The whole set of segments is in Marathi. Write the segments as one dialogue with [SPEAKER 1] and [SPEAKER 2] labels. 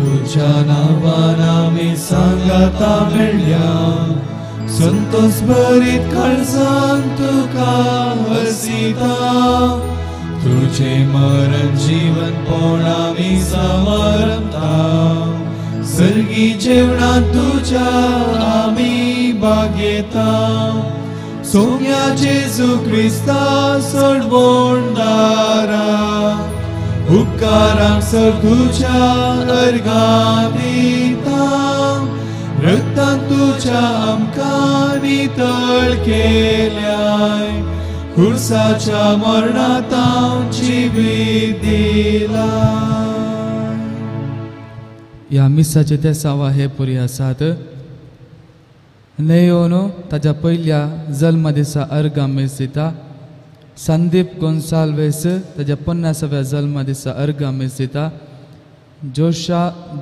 [SPEAKER 1] तुझ्या नावान आमी सांगाता मेळ्या संतोष भरीत काळजान तुका हसिता तुझे मरण जीवन पण आमी समरता सर्गी जेवणात तुझ्या आमी भागयता सोम्या जेजू क्रिस्ता सोडवोंडारा उपकारांक सर तुझ्या अर्गां दिता रक्तान तुझ्या आमकां नितळ केल्याय खुर्साच्या मरणांत हांव जिवीत दिला.
[SPEAKER 2] ह्या मिसाचे ते सावा हे पुरी आसात. नेयोनो ताच्या पयल्या जल्म दिसा अर्गां मीस दिता. संदीप गोन्साल्वेस ताच्या 50व्या जल्म दिसा अर्गां मीस दिता.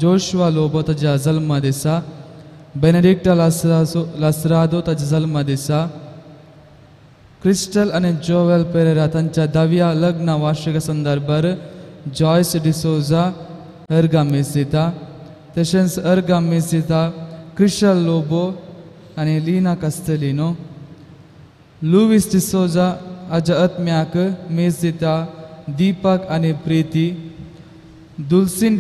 [SPEAKER 2] जोशुआ लोबो ताच्या जल्म दिसा. बेनेडिक्टा लासरादो ताच्या जल्म दिसा. क्रिस्टल आनी जोवेल पेरेरा तांच्या 10व्या लग्न वार्षिका संदर्भार जॉयस डिसोजा अर्गां मीस दिता. तशेंच अर्गां मीस दिता क्रिस्टल लोबो आनी लीना कास्तेलिनो. लुईस डिसोजा हाच्या आत्म्याक मीस दिता. दीपक आनी प्रीती. दुल्सिन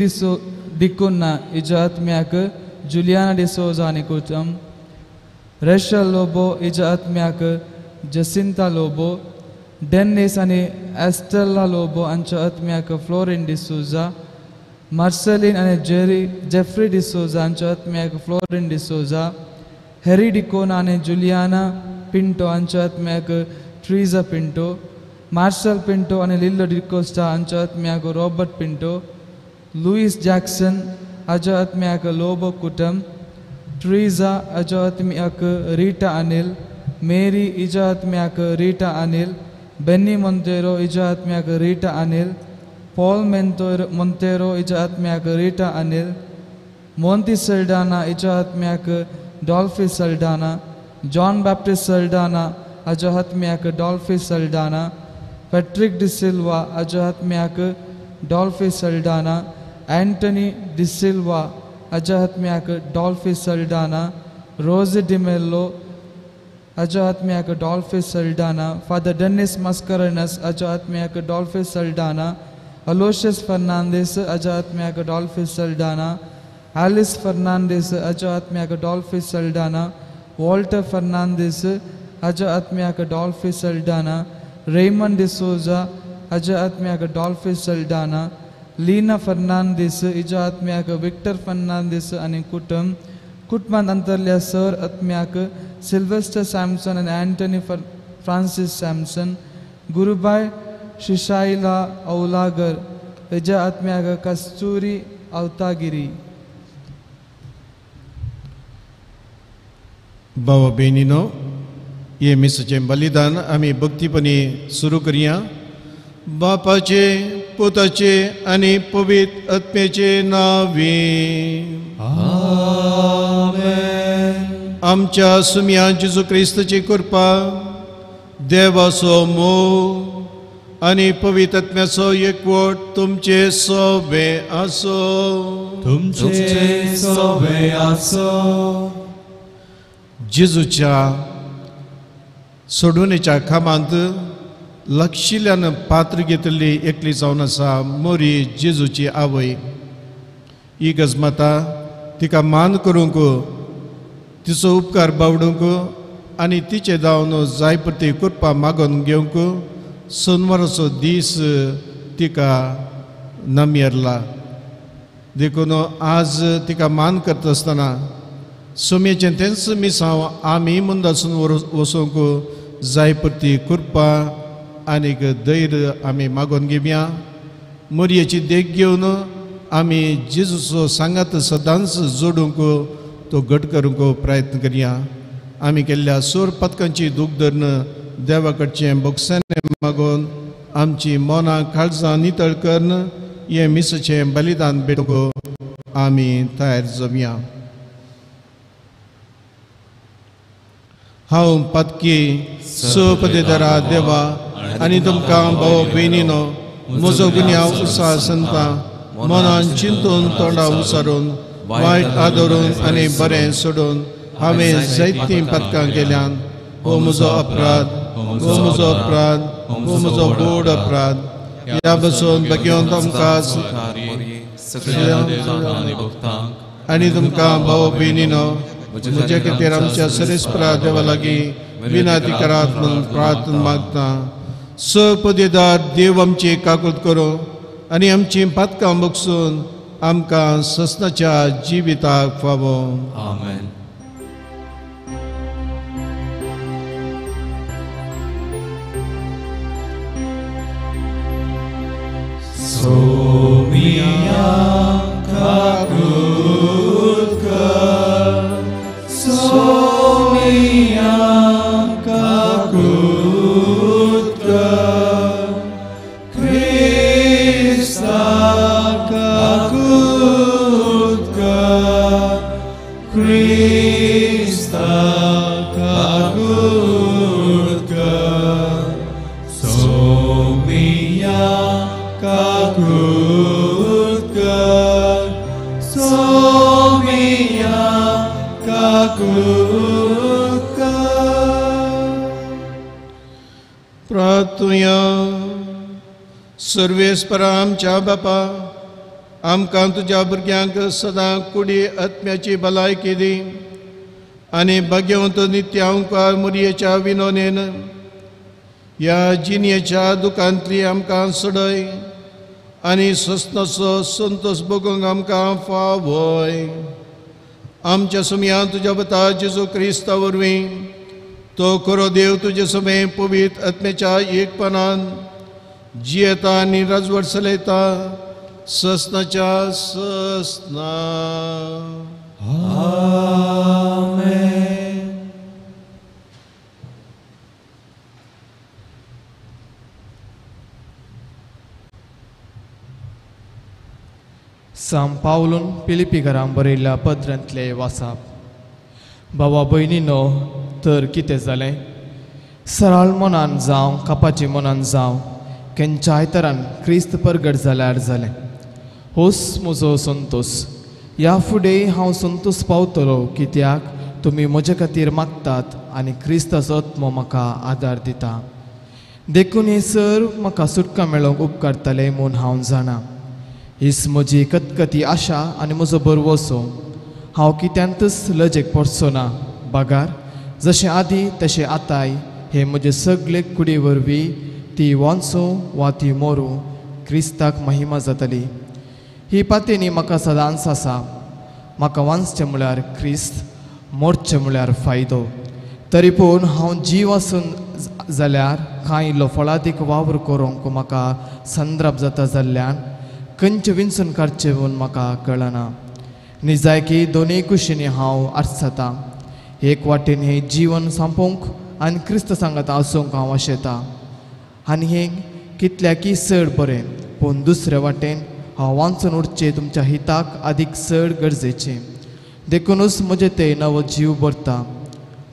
[SPEAKER 2] डिकोना हिच्या आत्म्याक जुलियाना डिसोजा आनी कुटुंब. रेशल लोबो हिच्या आत्म्याक जसिंता लोबो. डेनिस आनी एस्टेला लोबो हांच्या आत्म्याक फ्लोरिन डिसोजा. मार्सेलिन आनी जेफ्री डिसोजा हांच्या आत्म्याक फ्लोरिन डिसोजा. हेरी डिकोना आनी जुलियाना पिंटो हांच्या आत्म्याक ट्रीजा पिंटो. मार्शल पिंटो आनी लिल्लो डिकोस्टा हांच्या आत्म्याक रॉबर्ट पिंटो. लुईस जॅक्सन हाच्या आत्म्याक लोबो कुटुंब. ट्रीजा हाच्या आत्म्याक रीटा अनिल. मेरी हिच्या आत्म्याक रीटा अनिल. बेनी मोंतेरो हिच्या आत्म्याक रीटा अनिल. पॉल मोंतेरो हिच्या आत्म्याक रीटा अनिल. मोंती सल्डाना हिच्या आत्म्याक डॉल्फी सल्डाना. जॉन बॅप्टिस्ट सल्डाना हाच्या आत्म्याक डॉल्फी सल्डाना. पेट्रिक डिसिल्वा हाच्या आत्म्याक डॉल्फी सल्डाना. एंटनी डिसिल्वा हाच्या आत्म्याक डॉल्फी सल्डाना. रोजी डिमेल्लो हाच्या आत्म्याक डॉल्फी सल्डाना. फादर डेनिस मस्करनस हाच्या आत्म्याक डॉल्फी सल्डाना. अलोशियस फर्नांडीस हाच्या आत्म्याक डॉल्फी सल्डाना. एलिस फर्नांडीस हाच्या आत्म्याक डॉल्फी सल्डाना. वॉल्टर फर्नांडीस हाच्या आत्म्याक डॉल्फी सल्डाना. रेमंड डिसोजा हाच्या आत्म्याक डॉल्फी सल्डाना. लीना फर्नांडीस हिच्या आत्म्याक विक्टर फर्नांडीस आनी कुटुंब. कुटुंबांत अंतरल्या सर आत्म्याक सिल्वेस्टर सॅमसन आनी एंटनी फ्रांसीस सॅमसन. गुरुबाय शिशाईला औलागर हिच्या आत्म्याक कस्तुरी अवतागिरी.
[SPEAKER 3] भावा भयणीनो, हे मिसाचे बलिदान आमी भक्तीपणी सुरू करुया. बापाचे, पुताचे आनी पवित्र आत्म्याचे नावे.
[SPEAKER 1] आमेन.
[SPEAKER 3] आमच्या सुम्या जेजू क्रिस्ताची कृपा, देवाचो मोग आनी पवित्र आत्म्याचो एकवट तुमचे सोबे आसो.
[SPEAKER 1] तुमचे सोबे आसो.
[SPEAKER 3] जेजूच्या सोडवणेच्या कामांत लक्षिल्यान पात्र घेतली एकली जावन आसा मोरी जेजूची आवय. ही गजमाता तिका मान करूंक, तिचो उपकार बावडूंक आनी तिचे जावन जाय पती कृपा मागून घेवंक सोनवाराचो दीस तिका नमेरला. देखून आज तिका मान करता आसतना सोम्याचें तेंच मिसांव आमी मुंदासून वचूंक जाय पती कृपा आनीक धैर्य आमी मागून घेवया. मोरयेची देख घेवन आमी जेजूचो सांगात सदांच जोडूंक तो घट करूंक प्रयत्न करया. आमी केल्ल्या सोर पथकांची दूख धरून देवा कडचें बोगसाने मागून आमची मोना काळजां नितळ करून हे मिसाचें बलिदान भेटूंक आमी तयार जावया. हांव पत्की सोपदेदारा देवा आनी तुमकां भाव भयणीनो म्हजो गुन्यांव उत्साह सांगता. मनान चिंतून तोंडा उसारून वायट आदरून आनी बरें सोडून हांवें जायतीं पथकां केल्यान हो म्हजो अपराध, हो म्हजो अपराध, हो म्हजो बोड अपराध. ह्या बसून बेगीन तुमकां आनी तुमकां भाव भयणीनो म्हजे खातीर आमच्या सरेस्परा देवा लागीं विनाती करात म्हूण प्रार्थना मागता. सपदेदार देव आमची काकूट करूं आनी आमची पथकां बगसून आमकां ससनाच्या जिविताक फावो.
[SPEAKER 1] आमेन. सोमिया काकूट कर, सोमिया काकूट कर, ख्रिस्ता काकूट कर, ख्रिस्ता काकूट कर, सोमिया काकूट कर, सोमिया काकूट कर.
[SPEAKER 3] प्रार्थुया. सर्वेस्परा आमच्या बापा, आमकां तुज्या भुरग्यांक सदां कुडी आत्म्याची भलायकी दी आनी भाग्यवंत नित्य ओंकार मोरयेच्या विनोनेन ह्या जिणेच्या दुखांतली आमकां सोडय आनी ससनाचो संतोश भोगूंक आमकां फावय. आमच्या सुमयान तुज्या बता जेजू क्रिस्ता वरवीं तो खरो देव तुजे समें पवित्र आत्म्याच्या एकपणान जियेता आनी राजवट चलयता ससनाच्या ससना.
[SPEAKER 1] आमेन.
[SPEAKER 4] साम पावलून पिलिपिकरांक बरयल्ल्या पत्रांतले वाचप. भावा भयणीनो, तर कितें जालें? सरळ मनान जावं कापाची मनान जावं खंयच्याय तरान क्रिस्त परगट जाल्यार जालें. होच म्हजो संतोश. ह्या फुडें हांव संतोश पावतलो कित्याक तुमी म्हजे खातीर मागतात आनी क्रिस्ताचो आत्मो म्हाका आदार दिता. देखून हे सर म्हाका सुटका मेळोवंक उपकारतले म्हूण हांव जाणा. हीच म्हजी कतकती आशा आनी म्हजो बरवसो. हांव कित्यांतच लजेक पडचो ना. बागार जशें आदीं तशें आतांय हे म्हजे सगळे कुडी वरवीं ती वांचूं वा ती मोरूं क्रिस्ताक महिमा जातली. ही पातेनी म्हाका सदांच आसा. म्हाका वांचचें म्हळ्यार क्रिस्त, मोरचें म्हळ्यार फायदो. तरी पूण हांव जीव आसून जाल्यार कांय इल्लो फळादीक वावर करूंक म्हाका संद्राप जाता जाल्ल्यान खंयचें विंचून काडचें म्हूण म्हाका कळना. निजायकी दोनूय कुशींनी हांव आर्सता. एक वाटेन हें जीवन संपोवंक आनी क्रिस्त सांगात आसूंक हांव आशेता आनी हें कितल्याकी चड बरें. पूण दुसरे वाटेन हांव वांचून उरचें तुमच्या हिताक अदीक चड गरजेचें. देखूनच म्हजें तें नवो जीव भरता.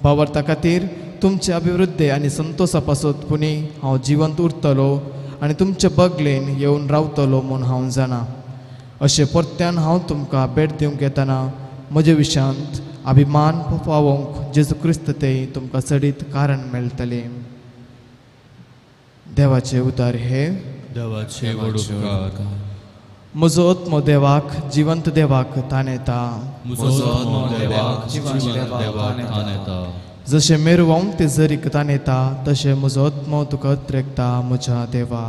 [SPEAKER 4] भावार्था खातीर तुमचे अभिवृद्धी आनी संतोशा पासून पुनी हांव जिवंत उरतलो आनी तुमचे बगलेन येवन रावतलो म्हूण हांव जाणा. अशें परत्यान हांव तुमकां भेट दिवंक येतना म्हजे विशयांत अभिमान पावोवंक जेजू क्रिस्त तें तुमकां चडीत कारण मेळटलें. देवाचे उदार हे
[SPEAKER 1] देवाचे उपकार.
[SPEAKER 4] म्हजो आत्मो देवाक जिवंत देवाक ताणेता.
[SPEAKER 1] म्हजो आत्मो देवाक जिवंत देवाक ताणेता.
[SPEAKER 4] जशें मेरवावन ते जरीक ताणेता तशें म्हजो आत्मो तुका उद्रेकता म्हज्या देवा.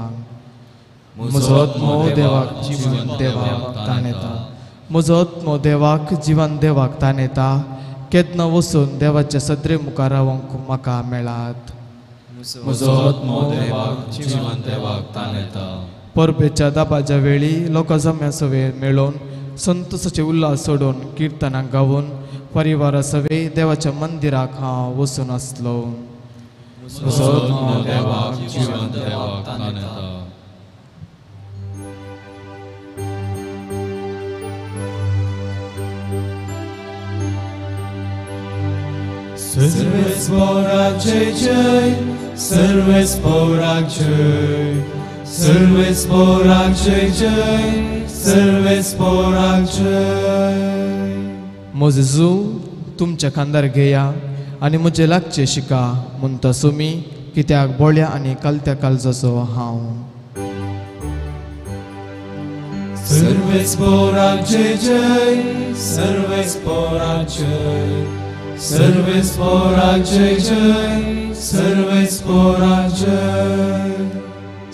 [SPEAKER 4] म्हजो आत्मो देवाक जिवंत देवाक ताणेता. म्हजो आत्मो देवाक जिवंत देवाक ताणेता. केदना वचून देवाच्या सद्रे मुखार रावंक म्हाका मेळात.
[SPEAKER 1] म्हजो आत्मो देवाक जिवंत देवाक ताणेता.
[SPEAKER 4] परबेच्या दाबाच्या वेळी लोकां जम्या सवे मेळोवन संतोशाचे उल्हास सोडून किर्तनां गावून परिवारा सवे देवाच्या मंदिराक हांव वचून आसलो.
[SPEAKER 1] म्हजो आत्मो देवाक जिवंत देवाक ताणेता. सर्वेस्porak jai jai, सर्वेस्porak jai, सर्वेस्porak jai jai, सर्वेस्पोराक जय.
[SPEAKER 4] मोजेजू तुमच्या खांदार घेया आनी म्हजे लागचे शिका म्हूण तसुमी कित्याक बोळ्या आनी कालत्या काळजाचो हांव.
[SPEAKER 1] सर्वेस्पोराक जय जय. सर्वेस्पोराक जय. सर्वेस्पोराक जय जय. सर्वेस्पोराक जय.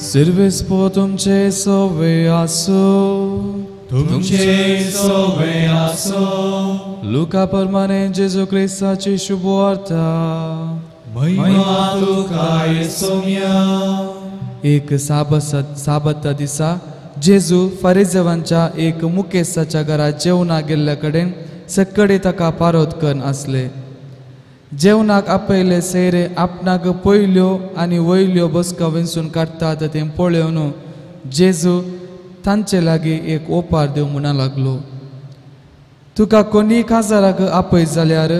[SPEAKER 2] Servespo तुमचे सोवे आसो.
[SPEAKER 1] तुमचे सोवे आसो.
[SPEAKER 2] लुका प्रमाणे जेजू ख्रिस्ताची शुभवार्ता.
[SPEAKER 1] महिमा तुका येसुम्या.
[SPEAKER 2] एक साबत दिसा जेजू फारिजेवांच्या एक मुखेसाच्या घरात जेवणाक गेल्ल्या कडेन सक्कडे ताका पारोत करून आसले. जेवणाक आपयले सेरे आपणाक पयल्यो आनी वयल्यो बसका विंचून काडटात तें पळोवन जेजू तांचे लागीं एक ओपार दिव म्हणा लागलो. तुका कोणी काजाराक आपयत जाल्यार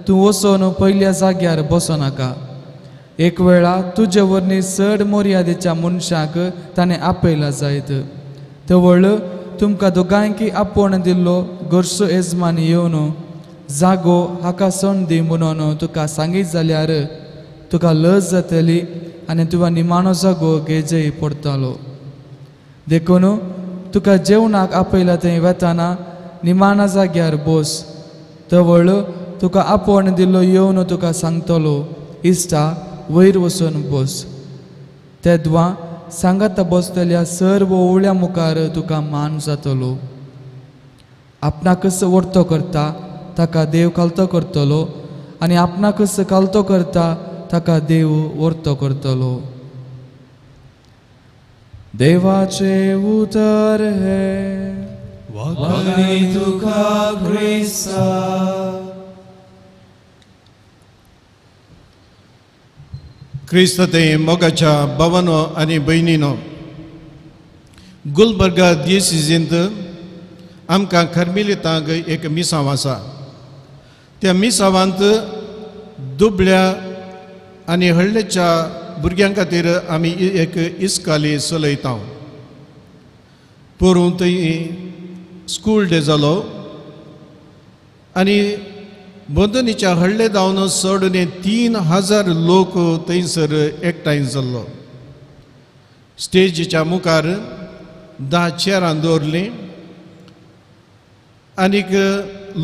[SPEAKER 2] तूं वचोन पयल्या जाग्यार बसो नाका. एक वेळा तुजे वरणी चड मर्यादेच्या मनशाक ताणें आपयला जायत. तवळ तुमकां दोगांयकी आपोवन दिल्लो घरचो येजमान येवन जागो हाका संदी म्हणून तुका सांगीत जाल्यार तुका लज जातली आनी तुका निमाणो जागो घेजय पडटलो. देखून तुका जेवणाक आपयला थंय वेताना निमाणा जाग्यार बस. तवळ तुका आपोवन दिल्लो येवन तुका सांगतलो इश्टा वयर वचून बस. तेदवा सांगात बसतल्या सर्व ओवळ्या मुखार तुका मान जातलो. आपणाकच वर्तो करता ताका देव कालतो करतलो आनी आपणाकच कालतो करता ताका देव वर्तो करतलो. देवाचे उतर हे
[SPEAKER 1] वखणी तुका ख्रिस्ता.
[SPEAKER 3] क्रिस्त ते मोगाच्या भावानो आनी भयणीनो, गुलबर्गा दियेसीजींत आमकां खर्मिलितांक एक मिसांव आसा. त्या मिसांवांत दुबळ्या आनी हळडेच्या भुरग्यां खातीर आमी एक इस्काली चलयता. पोरूं थंय स्कूल डे जालो आनी बंदनीच्या हळडे धांवन चड 3000 लोक थंयसर एकठांय जाल्लो. स्टेजीच्या मुखार 10 चेरां दवरलीं आनीक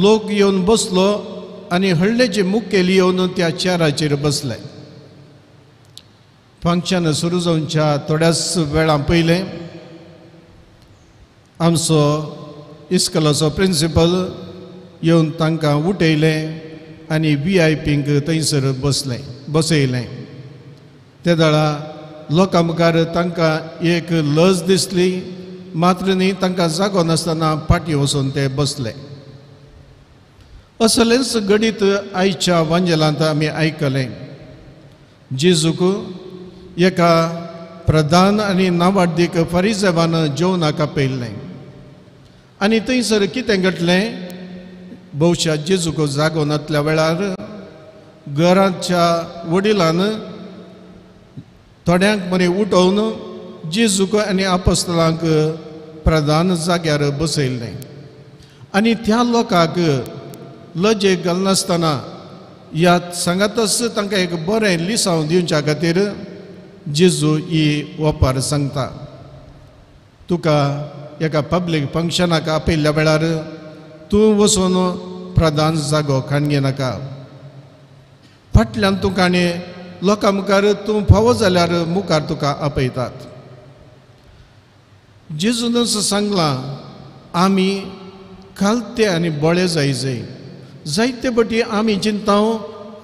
[SPEAKER 3] लोक येवन बसलो आनी हळडेचे मुखेली येवन त्या चेराचेर बसले. फंक्शन सुरू जावच्या थोड्याच वेळा पयलें आमचो इस्कॉलाचो प्रिंसिपल येवन तांकां उठयलें आनी VIPंक थंयसर बसयलें. त्या वेळा लोकां मुखार तांकां एक लज दिसली, मात्र न्ही तांकां जागो नासतना फाटीं वचून ते बसले. असलेंच घडीत आयच्या वांजेलांत आमी आयकलें जेजूक एका प्रधान आनी नांवाडीक फारिजेवान जेवणाक आपयल्लें आनी थंयसर कितें घडलें. भोवशा जेजूक जागो नासल्या वेळार घराच्या वडिलान थोड्यांक मरे उठोवन जेजूक आनी आपोस्तलांक प्रधान जाग्यार बसयल्लें आनी त्या लोकांक लजेक घालनासतना ह्या सांगातच तांकां एक बरें लिसांव दिवच्या खातीर जेजू ही ओपार सांगता. तुका एका पब्लीक फंक्शनाक आपयल्ल्या वेळार तूं वचून प्रधान जागो खाणगे नाका. फाटल्यान तुका आनी लोकां मुखार तूं फावो जाल्यार मुखार तुका आपयतात. जेजूनच सांगलां आमी कालते आनी बळे जायचे. जायते फाटी आमी चिंताव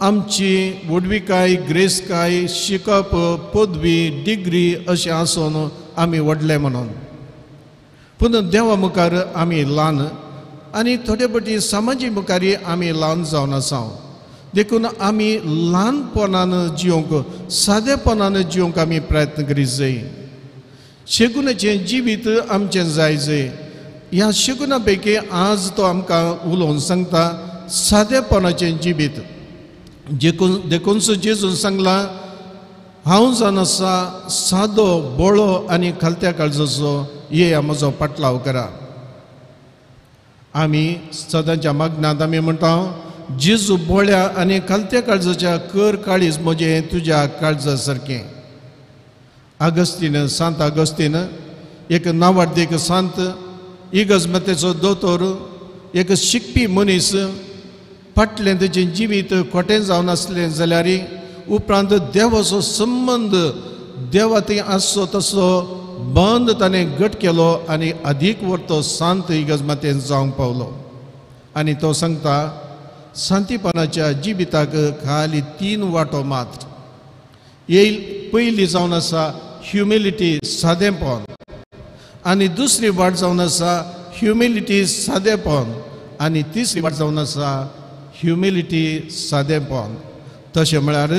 [SPEAKER 3] आमची वडविकाय, ग्रेसकाय, शिकप, पदवी, डिग्री अशें आसून आमी व्हडले म्हणून. पूण देवा मुखार आमी ल्हान आनी थोडे फाटी समाजी मुखारी आमी ल्हान जावन आसा. देखून आमी ल्हानपणान जिवंक, सादेपणान जिवंक आमी प्रयत्न करीत जाय. शेगुणाचें जिवीत आमचें जायचें. ह्या शेगुणा पैकी आज तो आमकां उलोवन सांगता सादेपणाचें जिवीत. देखून जेजून सांगलां हांव जावन आसा सादो, बोळो आनी खालत्या काळजाचो, हे म्हजो पाटलाव करा. आमी सदांच्या मागणांत आमी म्हणटा जेजू बोळ्या आनी खालत्या काळजाच्या कर काळीज म्हजें तुज्या काळजा सारकें. आगस्तीन सांत आगस्तीन एक नांवार्देक सांत इगर्जेचो दोतोर एक शिकपी मनीस फाटलें तेजें जिवीत खोटें जावन आसलें जाल्यार उपरांत देवाचो संबंद देवा थंय आसचो तसो बंद ताणें घट केलो आनी अदीक वर्तो सांत इगर्जेंत जावंक पावलो. आनी तो सांगता सांतीपणाच्या जिविताक खाली 3 वाटो मात्र येईल. पयली जावन आसा ह्युमिलिटी सादेपण, आनी दुसरी वाट जावन आसा ह्युमिलिटी सादेपण, आनी तिसरी वाट जावन आसा ह्युमिलिटी सादेपण. तशें म्हळ्यार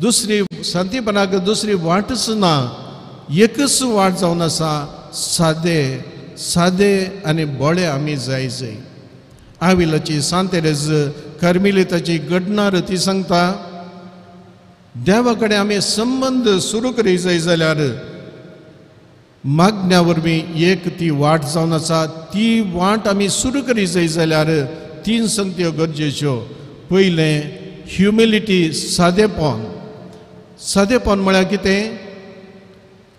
[SPEAKER 3] दुसरी सांतीपणाक दुसरी वाटच ना, एकच वाट जावन आसा सादे आनी बोळे आमी जाय. आविलाची सांत तेरेज कार्मेलीताची घडणार ती सांगता देवा कडेन आमी संबंद सुरू करी जाय जाल्यार मागण्या वरवीं एक ती वाट जावन आसा. ती वाट आमी सुरू करी जाय जाल्यार 3 संगत्यो गरजेच्यो. पयलें ह्युमिलिटी सादेपण. सादेपण म्हळ्यार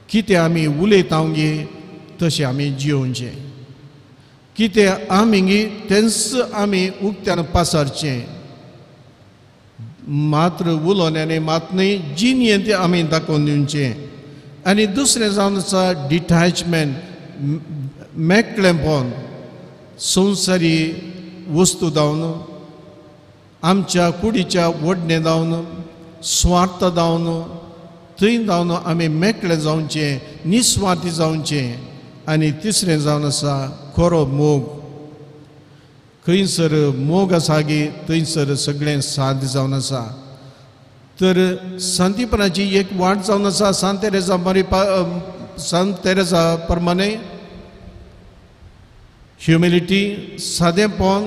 [SPEAKER 3] कितें आमी उलयतांगी तशें आमी जियोवचें. कितें आमी तेंच आमी उक्त्यान पासारचें. मात्र उलोवण्यानी मात न्ही जिणेन तें आमी दाखोवन दिवचें. आनी दुसरें जावन आसा डिटॅचमेंट, मेकळेपण. संवसारी वस्तू जावन आमच्या कुडीच्या वडणें जावन स्वार्थ जावन थंय जावन आमी मेकळे जावचें, निस्वार्थी जावचें. आनी तिसरें जावन आसा खरो मोग. खंयसर मोग आसा गी थंयसर सगळें साद जावन आसा. तर सांतीपणाची एक वाट जावन आसा सांत तेरेजा प्रमाणे ह्युमिलिटी सादेपण,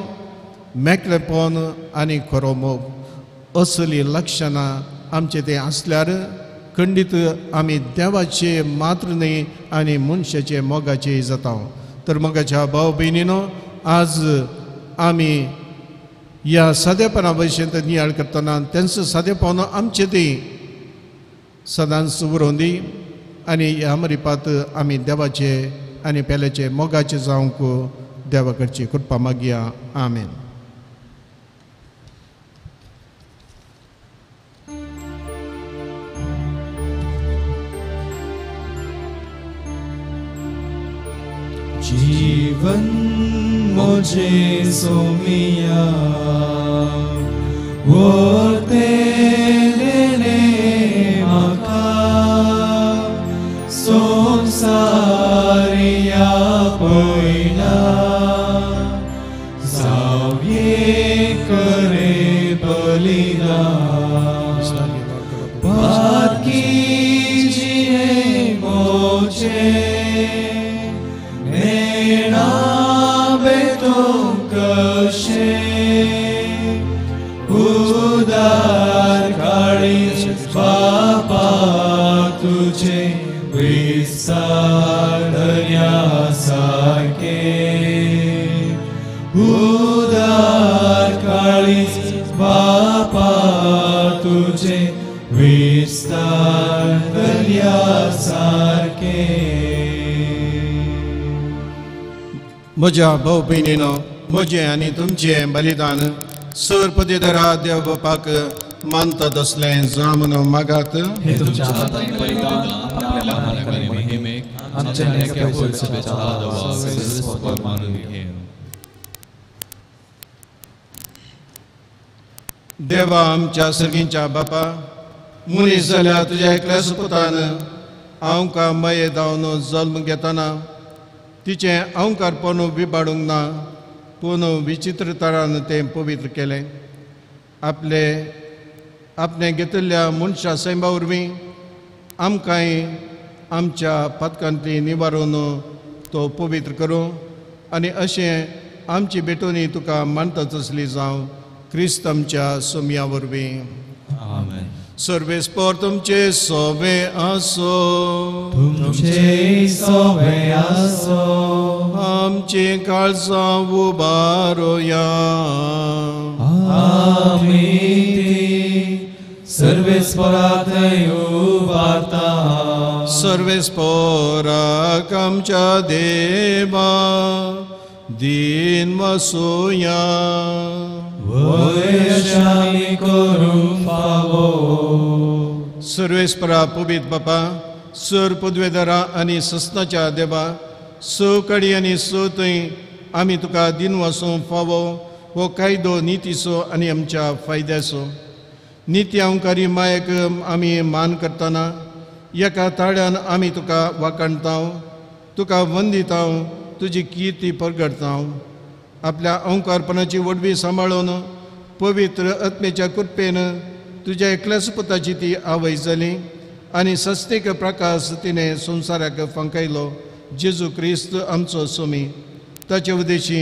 [SPEAKER 3] मेकळेपण आनी खरो मोग. असली लक्षणां आमचें तें आसल्यार खंडीत आमी देवाचे मात्र न्ही आनी मनशाचे मोगाचे जाता. तर मोगाच्या भाव भयणीनो, आज आमी ह्या सादेपणा भशेन नियाळ करतना तेंचो सादेपण आमचे ती सदांच उरोवन दी आनी ह्या मरिपात आमी देवाचे आनी पेल्याचे मोगाचे जावंक देवा कडची कृपा मागया. आमेन.
[SPEAKER 1] जीवन मुझे सोमिया वो तेरे मका संसारिया पयला जावये करे बलिदान बाकी जिये मोचे उदार काळीज बापा तुझे विस्तार दर्यासारखे. उदार काळीज बापा तुझे विस्तार दर्यासारखे.
[SPEAKER 3] म्हज्या भाव भयणीनो, म्हजें आनी तुमचें बलिदान सर्पदेदरा देव बापाक मानतात असलें जामून मागात.
[SPEAKER 1] हे तुमच्या हातांत बलिदान आपल्या लहानकानी महिमेक आमच्या नेक्या पयसुबेचा आदवा वेळस्पर मानून घे.
[SPEAKER 3] देवा आमच्या सर्गींच्या बापा, मनीस जाल्या तुज्या एकल्या सुपुतान हांवका मये जावन जल्म घेतना तिचें अहंकारपण विबाडूंक ना, पूण विचित्र तरान तें पवित्र केलें. आपणे घेतिल्ल्या मनशा सैमा वरवीं आमकांय आमच्या पातकांतली निवारून तो पवित्र करूं आनी अशें आमची बेटोनी तुका मानतात असली जावं क्रिस्त आमच्या सोमया वरवीं.
[SPEAKER 1] आमेन.
[SPEAKER 3] सर्वेस्पर तुमचे सोबे आसो.
[SPEAKER 1] तुमचे सोबे आसो.
[SPEAKER 3] आमचे काळजां उबारोया.
[SPEAKER 1] सर्वेस्पराथय उबारता
[SPEAKER 3] सर्वेस्पराक आमच्या देवा दिन वसोया.
[SPEAKER 1] वयशामी करूंक फावो.
[SPEAKER 3] सर्वेस्परा पवित बापा, सर पदवेदारा आनी सस्नाच्या देवा, सवकडी आनी सवथंय आमी तुका दिन वसूंक फावो हो कायदो नितीचो आनी आमच्या फायद्याचो. नित्य अवकारी मायेक आमी मान करतना एका ताळ्यान आमी तुका वाखाणता, तुका वंदिता, तुजी कीर्ती परगडता. आपल्या अवकारपणाची वडवी सांबाळून पवित्र आत्मेच्या कृपेन तुज्या एकल्याच पुताची ती आवय जाली आनी सस्तेक प्रकाश तिने संवसाराक फंकायलो. जेजू क्रिस्त आमचो सोमी, ताचे उदेशी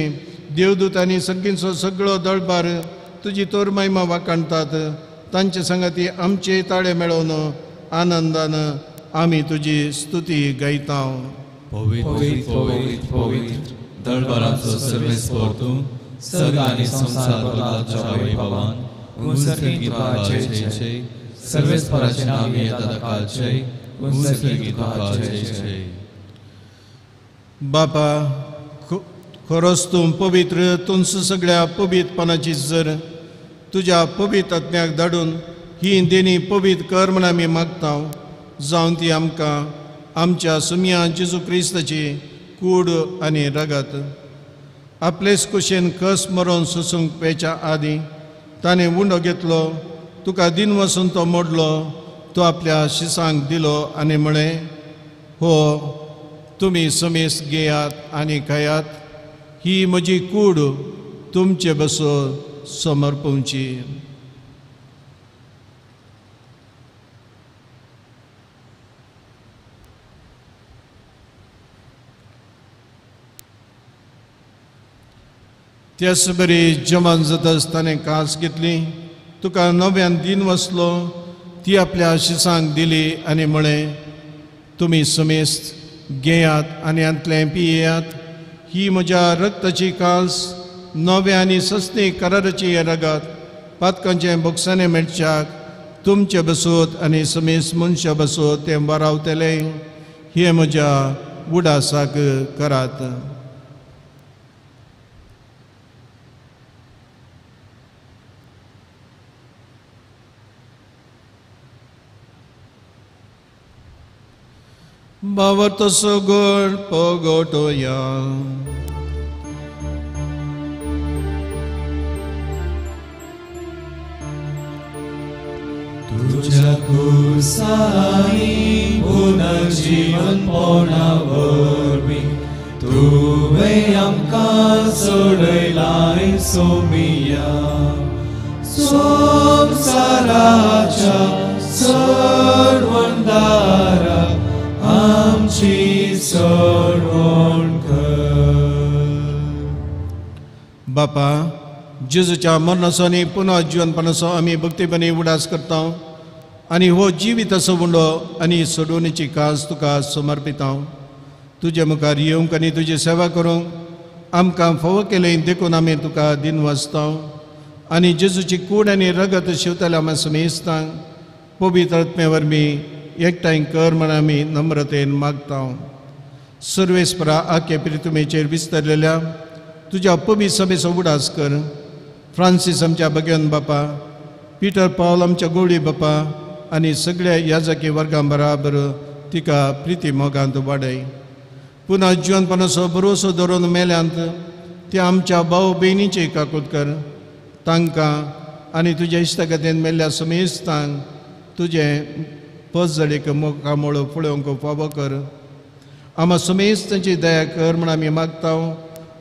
[SPEAKER 3] देवदूत आनी संगींचो सगळो दळबार तुजी तोर महिमा वाखाणतात. तांचे संगती आमचे ताळे मेळोवन आनंदान आमी तुजी स्तुती गायता.
[SPEAKER 1] पवित्र पवित्र पवित्र दळबाराचो सर्वेस्पर तूं, सर्ग आनी संसार बदलाच्या वैभवान उंचरगी तुका जय जय. सर्वेस्पराचे नाव येता कालचे उंचरगी तुका जय जय.
[SPEAKER 3] बापा, खरोच तूं पवित्र, तुंच सगळ्या पवित्रपणाची जर तुज्या पवित्र आत्म्याक धाडून ही देणी पवित्र कर म्हण आमी मागता. जावन ती आमकां आमच्या सुमया जेजू क्रिस्ताची कूड आनी रगत आपलेच कुशेन कस मरोन सोसूंक पेच्या आदीं ताणें उंडो घेतलो, तुका दिन वसून तो मोडलो, तो आपल्या शिसांक दिलो आनी म्हळें, हो तुमी समेस घेयात आनी खायात, ही म्हजी कूड तुमचे बसो समर्पूंची. त्याच बरी जमान जाताच ताणें कास घेतली, तुका नव्यान दिन वसलो, ती आपल्या शिसांक दिली आनी म्हळें, तुमी समेस्त घेयात आनी अंतलें पियेयात, ही म्हज्या रक्ताची कास, नवे आनी सस्ती कराराची रगत, पातकांचे बोगसाने मेळच्याक तुमचे बसोत आनी समेस्त मनशा बसोत तें वारावतले, हे म्हज्या उडासाक करात. बावर तसो गोड पोगोटोया.
[SPEAKER 1] तुझ्या कुसानी पुनर्जीवन पोवणावरवी तुवें आमकां सोडयलाय सोमिया. संसाराच्या चडवणदारा आमची चडवण कर.
[SPEAKER 3] बापा, जेजूच्या मरणाचो आनी पुनः जिवनपणाचो आमी भक्तीपणी उडास करता आनी हो जिवीत असो उंडो आनी सोडवणेची कास तुका समर्पिता. तुजे मुखार येवंक आनी तुजी सेवा करूंक आमकां फावो केलें देखून आमी तुका दिन वाचता आनी जेजूची कूड आनी रगत शिवतल्या आमी समेस्तांक पवित्र आत्मे वरवीं एकठांय कर म्हण आमी नम्रतेन मागता. सर्वेस्परा आख्या प्रितुमेचेर विस्तरलेल्या तुज्या पवित्र सभेचो उडास कर. फ्रांसीस आमच्या भगवन बापा, पिटर पॉल आमच्या गोडी बापा आनी सगळ्या याजकी वर्गां बराबर तिका प्रिती मोगांत वाडय. पुन्हा जिवनपणाचो भरोसो धरून मेल्यांत ते आमच्या भाव भयणीचे काकूत कर. तांकां आनी तुज्या इश्टगतीन मेल्ल्या समेस्तांक तुजें पसजडीक मोकामोळो फुलोवंक फावो कर. आमा समेस्तांची दया कर म्हण आमी मागता.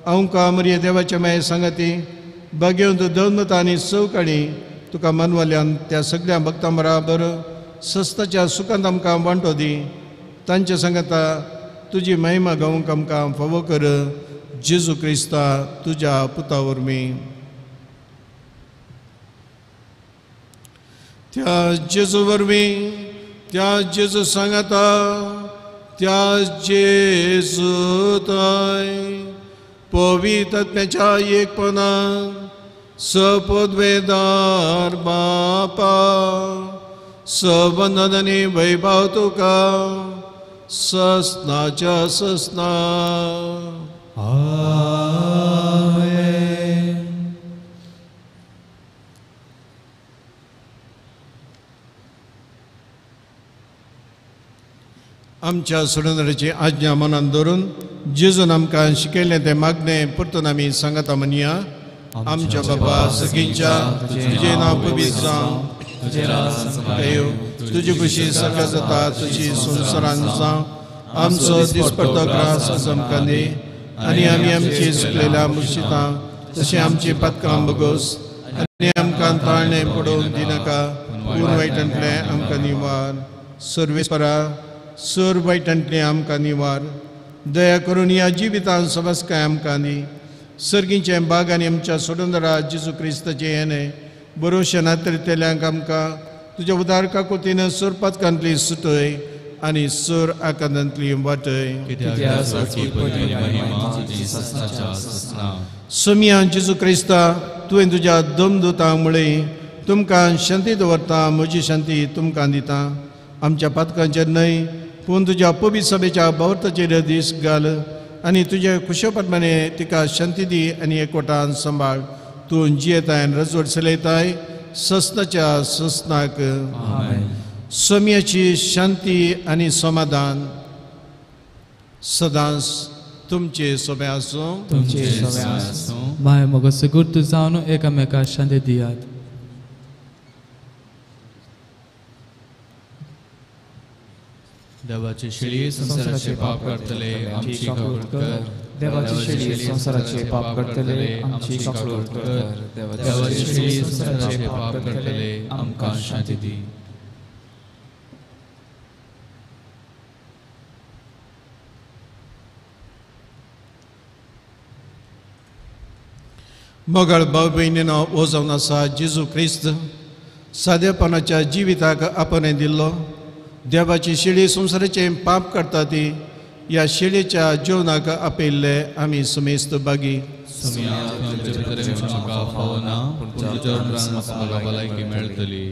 [SPEAKER 3] अवकां मरिये देवाच्या माये सांगती भगवंत दौलमता आनी चवकाणी तुका मानवाल्यान त्या सगळ्या भक्तां बराबर सस्ताच्या सुखांत आमकां वांटो दी. तांच्या सांगता तुजी महिमा गावंक आमकां फावो कर. जेजू क्रिस्ता तुज्या पुता वरवीं. त्या जेजू वरवीं, त्या जेजू सांगता, त्या जेजू ताय पवित्र आत्म्याच्या एकपणा सपोद्वेदार बापा सबंधन आणि वैभव तुका ससनाच्या ससना आमच्या सुरंदराची आज्ञा मनान दवरून जेजून आमकां शिकयलें तें मागणें परतून आमी सांगता म्हणया आमच्या बाबा सगळींच्या तुजें नांव पवित्र जावं तुजें राज येवं तुजी खुशी सगळ्या जाता तुजी संवसारांत जावं आमचो दिसपडटो ग्रास आज आमकां दी आनी आमी आमची चुकलेल्या मुर्शिदां तशें आमची पातकां बगोस आनी आमकां ताळणें पडोवन दिनाका पूण वायटांतलें आमकां निवार सर्वेस्परा सर वायटांतलें आमकां निवार दया करून ह्या जिवितांत सबस्काय आमकां दी सर्गींचें बाग आनी आमच्या सोडूनरा जेजू क्रिस्ताचें येणें बरोवशें नातरितेल्यांक आमकां तुज्या उदार काकुतीन सर पातकांतली सुटय आनी सर आकांतांतली वाटय सोमिया जेजू क्रिस्ता तुवें तुज्या दमदुतांक म्हळें तुमकां शांती दवरता म्हजी शांती तुमकां दिता आमच्या पातकांचेर न्हय पूण तुज्या पवित्र सभेच्या भोंवतणेचेर दीस घाल आनी तुजे खुशेपणाने तिका शांती दी आनी एकवटान सांबाळ तूं जियेताय आनी रजवट चलयताय ससनाच्या ससनाक सोम्याची शांती आनी समाधान सदांच तुमचे सोबे आसूं
[SPEAKER 2] माय मोग सुगुर्त जावन एकामेकाक शांती दियात
[SPEAKER 1] देवाची शिळी संसाराचे पाप करतले आमची काकूट कर देवाची शिळी संसाराचे पाप करतले आमची काकूट कर देवाची शिळी संसाराचे पाप करतले आमकां शांती दी
[SPEAKER 3] मोगाळ भाव भयणीनो हो जावन आसा जेजू क्रिस्त सादेपणाच्या जिविताक आपणें दिल्लो देवाची शिळी संसाराचें पाप करता ती ह्या शिळेच्या जेवणाक आपयल्ले आमी समेस्त बागी
[SPEAKER 1] भलायकी मेळटली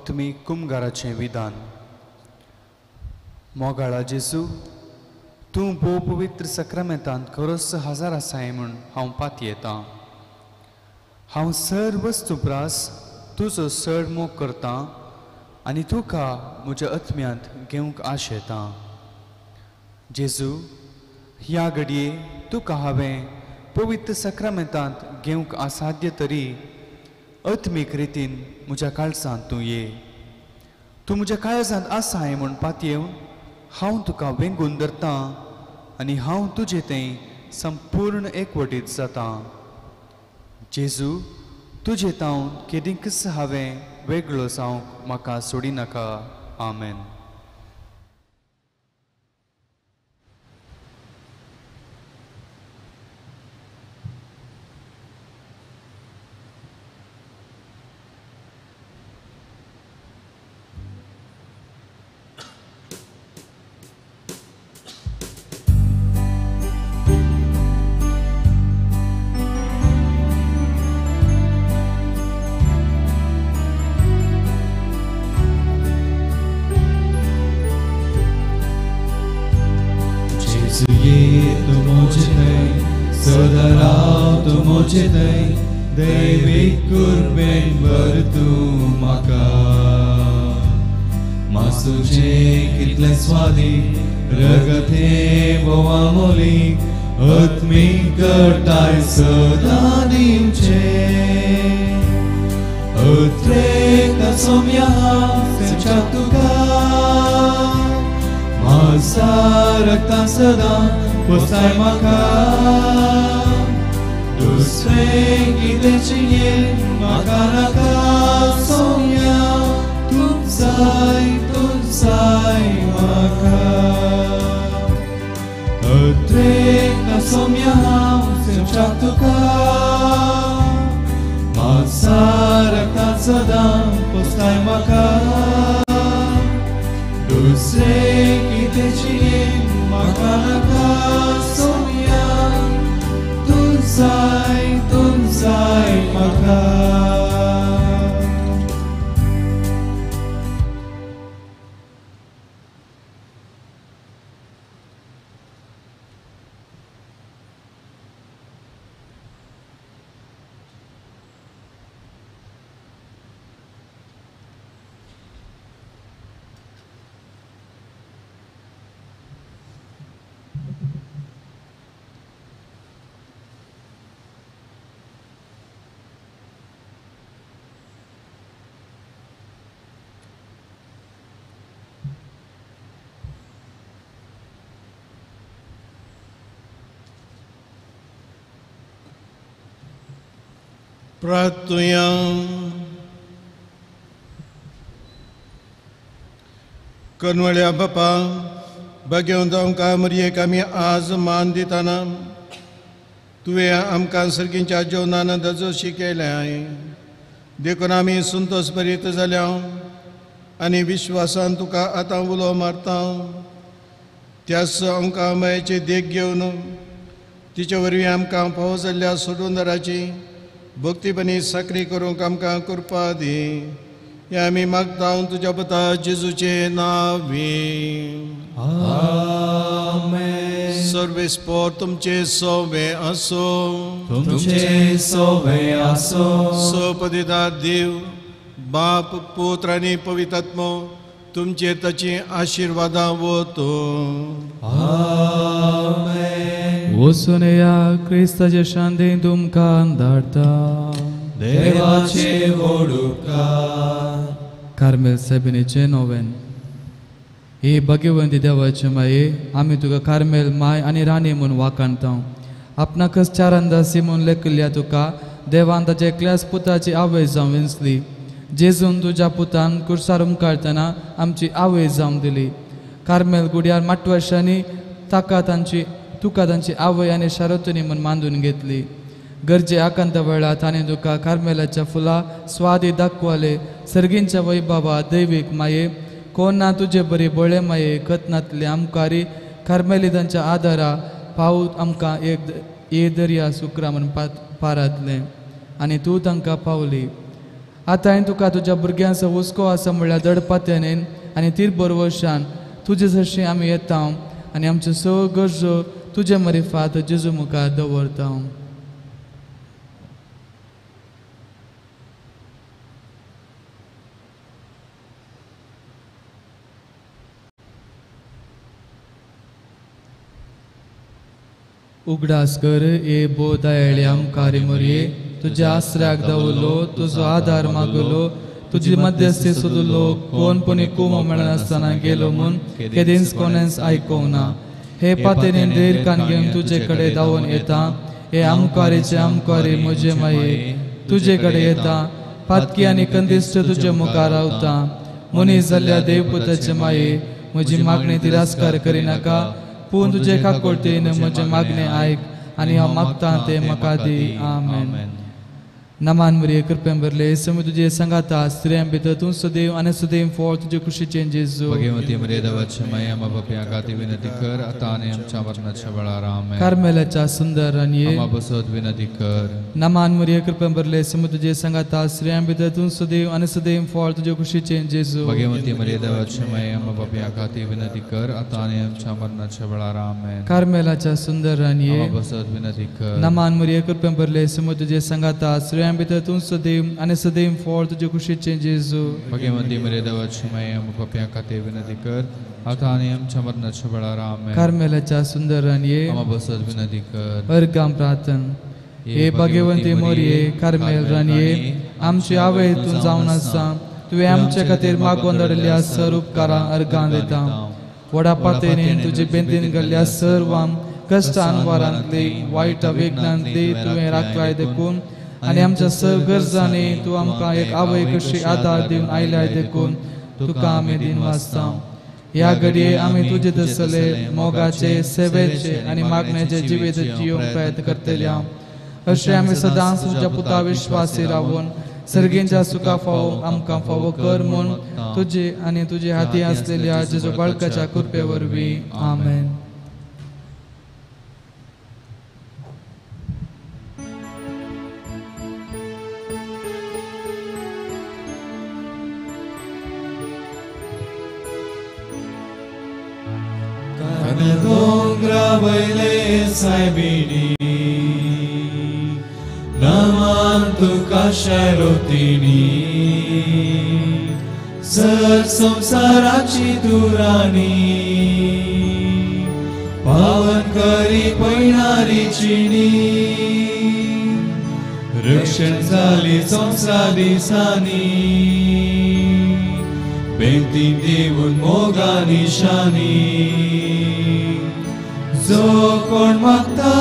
[SPEAKER 5] तुमी कुमगाराचें विधान मोगाळा जेजू तूं भोव पवित्र सक्रामेंतांत खरोच हजार आसाय म्हूण हांव पात येता हांव सर वस्तुप्रास तुजो चड मोग करतां आनी तुका म्हज्या आत्म्यांत घेवंक आशेतां जेजू ह्या घडये तुका हांवें पवित्र सक्रामेंतांत घेवंक असाध्य तरी आत्मीक रितीन म्हज्या काळजांत तूं ये तूं म्हज्या काळजांत आसाय म्हूण पात येवन हांव तुका वेंगून धरतां आनी हांव तुजें तें संपूर्ण एकवटीत जातां जेजू तुजें तावन केदींच हांवें वेगळो जावंक म्हाका सोडिनाका आमेन
[SPEAKER 1] दैवीक कुर्बेन भर तूं म्हाका मासूचें कितलें स्वादीक रगते बोवा मोलीक आत्मीक करताय सदां दिवचें अत्रेक सोम्या सेंच्या तुका म्हासा रक्ता सदां पोसाय म्हाका दुसरें कितें चिंयें म्हाका नाका सोम्या तूंच जाय म्हाका अत्रेक सोम्या हांव सेंच्याक तुका सदां पोसताय म्हाका दुसरें कितेंची म्हाका नाका सोनिया तूंच जाय म्हाका
[SPEAKER 3] प्रार्थुया कनवळ्या बापा भगवंत आमकां मरयेक आमी आज मान दिताना तुवें आमकां सर्गींच्या जेवणान दजोशी केल्याय देखून आमी संतोश भरीत जाल्या आनी विश्वासान तुका आतां उलो मारता त्याच आमकां मयाची देख घेवन तिचे वरवीं आमकां फावो जाल्ल्या सोडूनदाराची भक्तीपणी साखरी करूंक आमकां कृपा दी हें आमी मागता तुज्या पुता जेजूचे नांवी
[SPEAKER 1] आमेन
[SPEAKER 3] सर्वेस्पोर तुमचे सोवे आसो
[SPEAKER 1] तुमचे सोवे आसो
[SPEAKER 3] सोपदिता देव बाप पुत्र आनी पवित्रात्मो तुमचे ताची आशिर्वादां वतो
[SPEAKER 1] आमेन
[SPEAKER 2] वचून या क्रिस्ताचे शांतीन तुमकां धाडटा
[SPEAKER 1] देवाचे व्हड उपकार
[SPEAKER 2] कार्मेल सेबिनीचे नोवेन ही भगवंती देवाचे माये आमी तुका कार्मेल माय आनी राणी म्हूण वाखाणता आपणाकच चारांदा सिमोन लेखिल्ल्या तुका देवान ताचे एकल्याच पुताची आवय जावं विंचली जेजून तुज्या पुतान कुर्सार काडटना आमची आवय जावंक दिली कार्मेल गुड्यार 8 वर्सांनी तुका तांची आवय आनी शारोतनी म्हूण मांडून घेतली गरजे आकांत वेळा ताणें तुका कार्मेलाच्या फुलां स्वादी दाखवाले सर्गींच्या वैभवा दैवीक माये कोण ना तुजे बरी बळे माये कथनातले आमकारी कार्मेलितांच्या आदारा पावूत आमकां एक दर्या सुक्रा म्हूण पारातले आनी तूं तांकां पावली आतां हांवें तुका तुज्या भुरग्यांचो हुस्को आसा म्हणल्यार दडपात्यानेन आनी तीर वर्षान तुजे जशें आमी येता आनी आमच्यो सगळ्यो गरजो तुजे मरिफात जेजू मुखार दवरता उगडास कर ए बो दयाळे आमकारे मरये तुज्या आसऱ्याक दवरलो तुजो आदार मागलो तुजी मध्यस्थी सोदलो कोण कोणी कुमो मेळनासतना गेलो म्हूण केदींच कोणेंच आयकोंक ना हे पातेने देर कान घेवन तुजे कडेन धांवन येता हे आमकारे म्हजे माये तुजे कडेन येता पातकी आनी कंदिश्ट तुजे मुखार रावता मनीस जाल्ल्या देवपुताचे माये म्हजी मागणी तिरस्कार करिनाका पूण तुजे काकोळतेन म्हजे मागणे आयक आनी हांव मागता ते म्हाका दी आमेन नमान मरिये कृपेन भरले समय तुजे संगाता स्त्रियां भितर तूं सदैव आनी सदैव फळ तुजे कुशीचें जेजू
[SPEAKER 1] भगवती मर्यादा वचमय आम्हा बापया खातीर विनंती कर आता आनी आमच्या मरणाच्या वेळार आमेन
[SPEAKER 2] कार्मेलाच्या सुंदर रानये
[SPEAKER 1] आम्हा बसत विनंती कर
[SPEAKER 2] नमान मरिये कृपेन भरले समय तुजे संगाता स्त्रियां भितर तूं सदैव आनी सदैव फळ तुजे कुशीचें जेजू
[SPEAKER 1] भगवती मर्यादा वचमय आम्हा बापया खातीर विनंती कर आता आनी आमच्या मरणाच्या वेळार आमेन
[SPEAKER 2] कार्मेलाच्या सुंदर रानये
[SPEAKER 1] आम्हा बसत विनंती कर
[SPEAKER 2] नमान मरिये कृपेन भरले समय तुजे संगाता स्त्रियां भितर तूं सदैव आनी सदैव फळ तुजे कुशीचें जेजू
[SPEAKER 1] भगवती मर्यादा वचमय आम्हा बापया खातीर विनंती कर आता आनी आमच्या मरणाच्या वेळार आमेन
[SPEAKER 2] कार्मेलाच्या सुंदर रानये
[SPEAKER 1] आम्हा बसत विनंती कर
[SPEAKER 2] अर्गाम प्रार्थन हे भगवंती मोरये कार्मेल रानये आमची आवय तूं जावन आसा तुवें आमचे खातीर मागोवन धाडिल्ल्या सर उपकारां अर्गां दिता व्हडा पातेनीन तुजे बेंतीन घाल्ल्या सर्वांक कश्टान वारांतली वायट वेगनांतली तुवें राखलाय देखून आनी आमच्या सर्व गरजांनी तूं आमकां एक आवय कशी आदार दिवन आयल्याय देखून तुका आमी दिन वाचता ह्या घडये आमी तुजे दसले मोगाचे सेवेचे आनी मागण्याचे जिवीत जियोंक प्रयत्न करतले अशें आमी सदांच तुज्या पुता विश्वासी रावून सर्गेंच्या सुका फावो आमकां फावो कर म्हूण तुजे आनी तुजे हाती आसलेल्या जेजू बाळकाच्या कृपे वरवीं आमेन.
[SPEAKER 1] दोंगरा वयले सायबिणी नमान तुका शारोतिनी सर संसाराची दुराणी पावन करी पळणारी चिनी रक्षण जाली संवसार दिसांनी बेंतीन देवून मोगा निशानी जो कोण मागता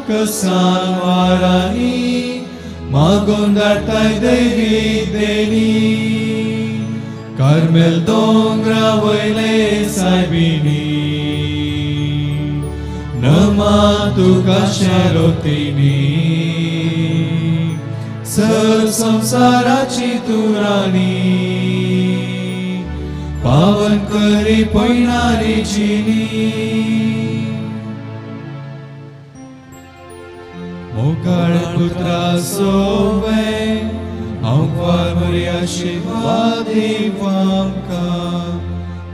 [SPEAKER 1] कसान वारांनी मागून धाडटाय दैवीक देणी कार्मेल दोंगरा वयले सायबिणी नमा तुका शारोतिनी सर संसाराची तुराणी पावन करी पळणारी चिनी मोकाळ पुत्रा सोवे हांव मरी आशीर्वाद आमकां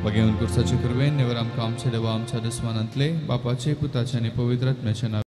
[SPEAKER 1] भगवंत कुर्साचे कृपेन नेवर आमकां आमचे देवा आमच्या दुस्मानांतले बापाचे पुताचे आनी पवित्र आत्म्याचे नांवान